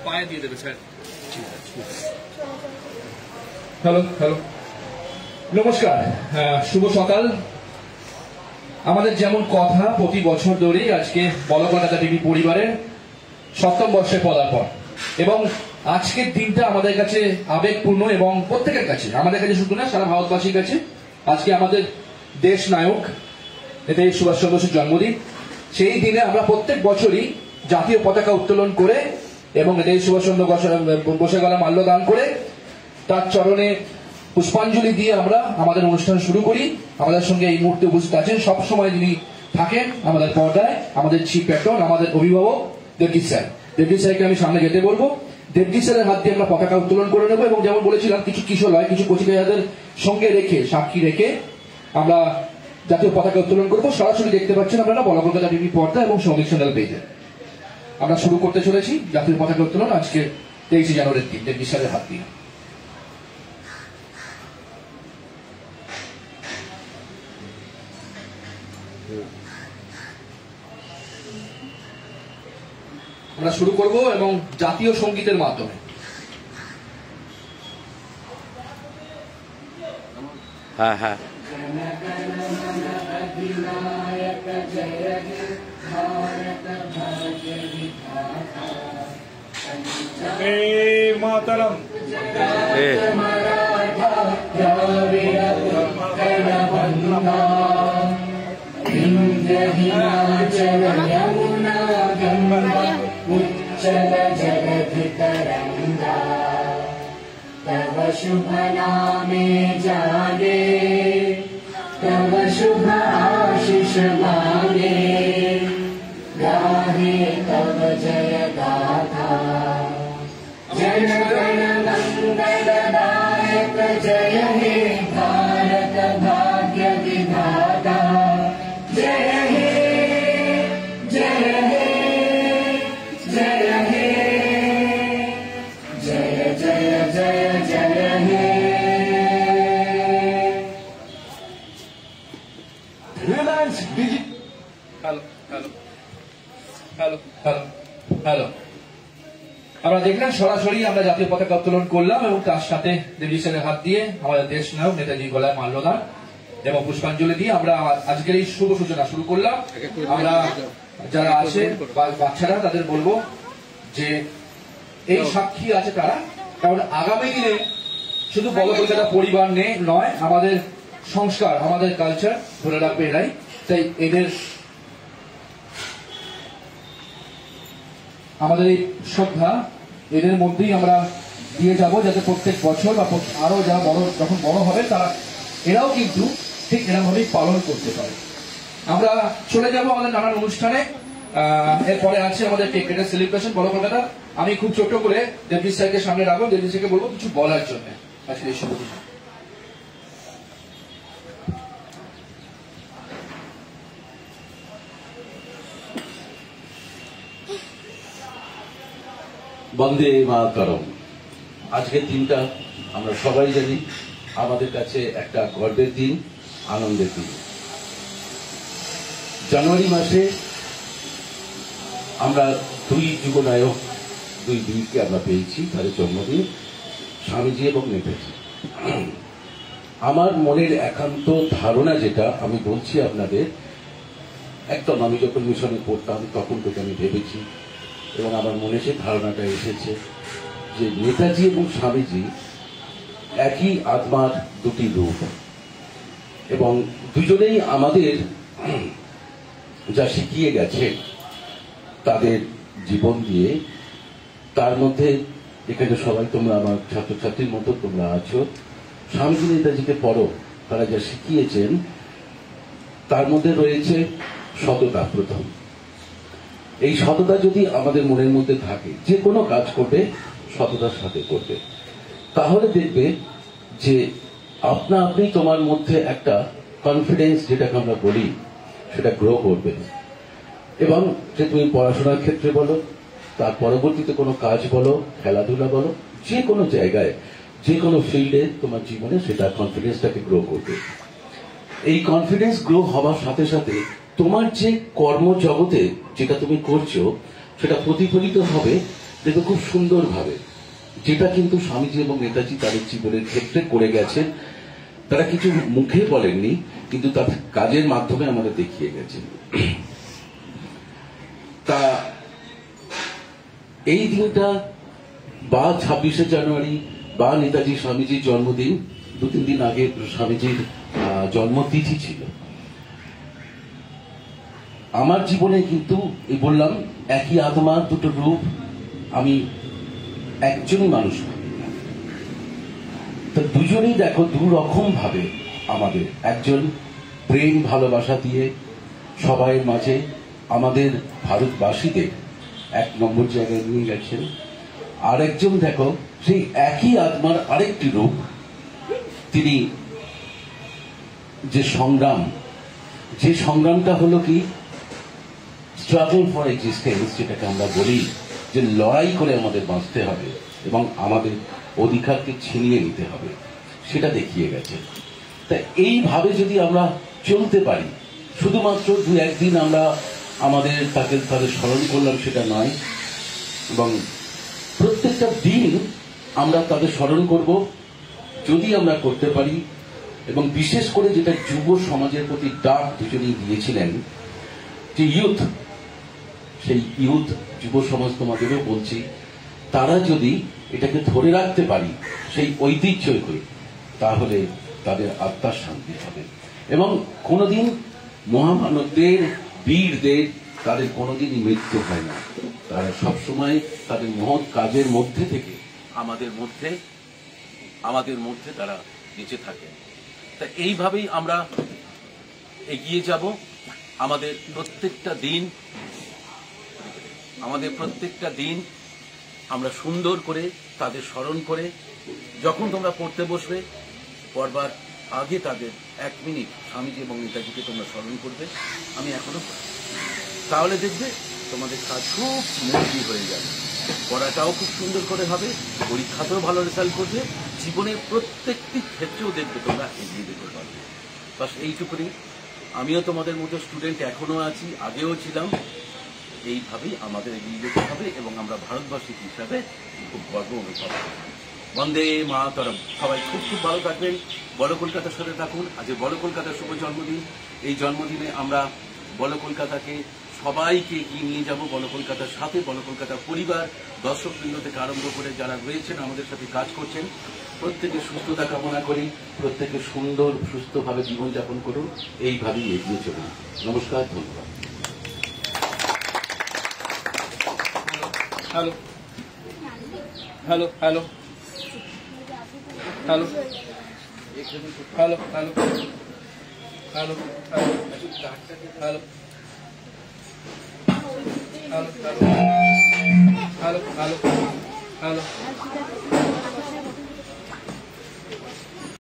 পায়ে দিয়ে দেবে স্যার। হ্যালো হ্যালো, নমস্কার, শুভ সকাল। আমাদের যেমন কথা প্রতি বছর ধরেই আজকে বলকলকাতা টিভি পরিবারের 7ম বর্ষে পদার্পণ, এবং আজকের দিনটা আমাদের কাছে আবেগপূর্ণ এবং প্রত্যেকের কাছে, আমাদের কাছে শুধু না সারা ভারতবাসীর কাছে আজকে আমাদের দেশ নায়ক নেতাজি সুভাষচন্দ্র বসুর জন্মদিন। সেই দিনে আমরা প্রত্যেক বছরই জাতীয় পতাকা উত্তোলন করে এবং নেতাজি সুভাষচন্দ্র বসে গলা মাল্যদান করে তার চরণে পুষ্পাঞ্জলি দিয়ে আমরা আমাদের অনুষ্ঠান শুরু করি। আমাদের সঙ্গে এই মুহূর্তে উপস্থিত আছেন, সবসময় যিনি থাকেন আমাদের পর্দায়, আমাদের চিফ প্যাট্রন, আমাদের অভিভাবক দেবজিৎ স্যার। দেবজিৎ স্যারকে আমি সামনে যেতে বলবো। দেবজিৎ স্যারের হাত দিয়ে আমরা পতাকা উত্তোলন করে নেবো, এবং যেমন বলেছিলাম কিছু কিশোরয়, কিছু কচিকাচাদের সঙ্গে রেখে, সাক্ষী রেখে আমরা জাতীয় পতাকা উত্তোলন করবো। সরাসরি দেখতে পাচ্ছেন আপনারা বলকলকাতা টিভি পর্দা এবং সঙ্গীত চ্যানেল পেজে। আমরা শুরু করতে চলেছি জাতীয় পতাকা উত্তোলন আজকে 23শে জানুয়ারির দিন দেবজিৎ স্যারের হাত দিয়ে। আমরা শুরু করব এবং জাতীয় সঙ্গীতের মাধ্যমে। হ্যাঁ হ্যাঁ মাতরম उच्चल जगति तरंगा तव शुभ नामे जागे तव शुभ आशीष मांगे गाहे तव जय गाथा जन गण मंगलदायक जय हे भारत भाग्य विधाता जय हे जय हे जय हे जय जय जय जय हे Reliance Digital. Hello hello hello hello hello, আমরা দেখলাম সরাসরি আমরা জাতীয় পতাকা উত্তোলন করলাম এবং তার সাথে দেবজিৎ স্যারের হাত দিয়ে আমাদের দেশ নায়ক নেতাজি গলায় মাল্যদান এবং পুষ্পাঞ্জলি দিয়ে আমরা আজকের এই শুভ সূচনা শুরু করলাম। আমরা যারা আছে বাচ্চারা তাদের বলবো যে এই সাক্ষী আছে তারা, কারণ আগামী দিনে শুধু বলকলকাতা পরিবার নয়, আমাদের সংস্কার, আমাদের কালচার ধরে রাখবে এরাই। তাই এদের আমাদের এই শ্রদ্ধা এদের মধ্যেই আমরা দিয়ে যাব, যাতে প্রত্যেক বছর বা আরো যারা বড় যখন বড় হবে তারা এরাও কিন্তু ঠিক এরকম ভাবেই পালন করতে পারে। আমরা চলে যাব আমাদের নানান অনুষ্ঠানে। এরপরে আছে আমাদের কেক কাটার সেলিব্রেশন বলকলকাতা। আমি খুব ছোট করে দেবজিৎ স্যারকে সামনে রাখবো, দেবজিৎ স্যারকে বলবো কিছু বলার জন্য আজকে এই শুভ দিনে। বন্দে মাতরম। আজকের দিনটা আমরা সবাই জানি আমাদের কাছে একটা গর্বের দিন, আনন্দের দিন। জানুয়ারি মাসে আমরা দুই যুগনায়ক, দুই বীরকে আমরা পেয়েছি, তাদের জন্মদিন স্বামীজি এবং নেতাজি। আমার মনের একান্ত ধারণা যেটা আমি বলছি আপনাদের, একদম আমি যখন মিশনে পড়তাম তখন থেকে আমি ভেবেছি এবং আমার মনে সে ধারণাটা এসেছে যে নেতাজি এবং স্বামীজি একই আত্মার দুটি রূপ, এবং দুজনেই আমাদের যা শিখিয়ে গেছে তাদের জীবন দিয়ে। তার মধ্যে এখানে সবাই তোমরা আমার ছাত্রছাত্রীর মতো তোমরা আছো, স্বামীজি নেতাজিকে পড়ো, তারা যা শিখিয়েছেন তার মধ্যে রয়েছে সততা। প্রথম, এই সততা যদি আমাদের মনের মধ্যে থাকে, যে কোনো কাজ করবে সততার সাথে করবে, তাহলে দেখবে যে আপনা আপনি তোমার মধ্যে একটা কনফিডেন্স, যেটাকে আমরা বলি, সেটা গ্রো করবে। এবং যে তুমি পড়াশোনার ক্ষেত্রে বলো, তার পরবর্তীতে কোনো কাজ বলো, খেলাধুলা বলো, যে কোনো জায়গায়, যে কোনো ফিল্ডে তোমার জীবনে সেটা কনফিডেন্সটাকে গ্রো করবে। এই কনফিডেন্স গ্রো হওয়ার সাথে সাথে তোমার যে কর্মজগতে যেটা তুমি করছো সেটা প্রতিফলিত হবে দেখো খুব সুন্দরভাবে, যেটা কিন্তু স্বামীজি এবং নেতাজি তাদের জীবনের ক্ষেত্রে করে গেছেন। তারা কিছু মুখে বলেননি, কিন্তু তাদের কাজের মাধ্যমে আমাদের দেখিয়ে গেছেন। তা এই দিনটা বা 26শে জানুয়ারি বা নেতাজি স্বামীজির জন্মদিন, 2-3 দিন আগে স্বামীজির জন্মতিথি ছিল। আমার জীবনে কিন্তু এই বললাম একই আত্মা দুটো রূপ, আমি একজনই মানুষ ভাবি না। তো দুজনেই দেখো দু রকম ভাবে আমাদের, একজন প্রেম ভালোবাসা দিয়ে সবাই মাঝে আমাদের ভারতবাসীদের 1 নম্বর জায়গায় নিয়ে গেছেন। আরেকজন দেখো সেই একই আত্মার আরেকটি রূপ, তিনি যে সংগ্রামটা হলো কি স্ট্রাগল ফর এক্সিস্টেন্স, যেটাকে আমরা বলি যে লড়াই করে আমাদের বাঁচতে হবে এবং আমাদের অধিকারকে ছিনিয়ে নিতে হবে, সেটা দেখিয়ে গেছে। তা এইভাবে যদি আমরা চলতে পারি, শুধুমাত্র 2-1 দিন আমরা তাদের স্মরণ করলাম সেটা নয়, এবং প্রত্যেকটা দিন আমরা তাদের স্মরণ করব যদি আমরা করতে পারি। এবং বিশেষ করে যেটা যুব সমাজের প্রতি ডাক দুজনেই দিয়েছিলেন, যে ইউথ, সেই ইউথ যুব সমাজ তোমাদেরও বলছি, তারা যদি এটাকে ধরে রাখতে পারি সেই ঐতিহ্যকে, তাহলে তাদের আত্মার শান্তি হবে। এবং কোনোদিন মহামানবদের, বীরদের, তাদের কোনোদিনই মৃত্যু হয় না। তারা সবসময় তাদের মহৎ কাজের মধ্যে থেকে আমাদের মধ্যে তারা বেঁচে থাকে। তা এইভাবেই আমরা এগিয়ে যাব। আমাদের প্রত্যেকটা দিন আমরা সুন্দর করে তাদের স্মরণ করে, যখন তোমরা পড়তে বসবে, পড়বার আগে তাদের 1 মিনিট স্বামীজি এবং নেতাজিকে তোমরা স্মরণ করবে। আমি এখনো, তাহলে দেখবে তোমাদের কাজ খুব স্মুথলি হয়ে যাবে, পড়াটাও খুব সুন্দর করে হবে, পরীক্ষাতেও ভালো রেজাল্ট করবে, জীবনের প্রত্যেকটি ক্ষেত্রেও দেখবে তোমরা এগিয়ে যেতে পারবে। বাস এইটুকুনি। আমিও তোমাদের মতো স্টুডেন্ট এখনো আছি, আগেও ছিলাম। এইভাবেই আমাদের এগিয়ে যেতে হবে এবং আমরা ভারতবাসী হিসাবে খুব গর্ব অনুভব করব। বন্দে মাতরম। সবাই খুব খুব ভালো থাকবেন, বড় কলকাতার সাথে থাকুন। আজ বড় কলকাতার শুভ জন্মদিন। এই জন্মদিনে আমরা বড় কলকাতাকে সবাইকে এগিয়ে নিয়ে যাব, বড় কলকাতার সাথে, বড় কলকাতার পরিবার, দর্শকবৃন্দ থেকে আরম্ভ করে যারা রয়েছেন আমাদের সাথে কাজ করছেন, প্রত্যেকের সুস্থতা কামনা করি। প্রত্যেকে সুন্দর সুস্থভাবে জীবনযাপন করুন, এইভাবেই এগিয়ে চলুন। নমস্কার, ধন্যবাদ। Hello hello hello hello hello hello hello hello hello hello hello hello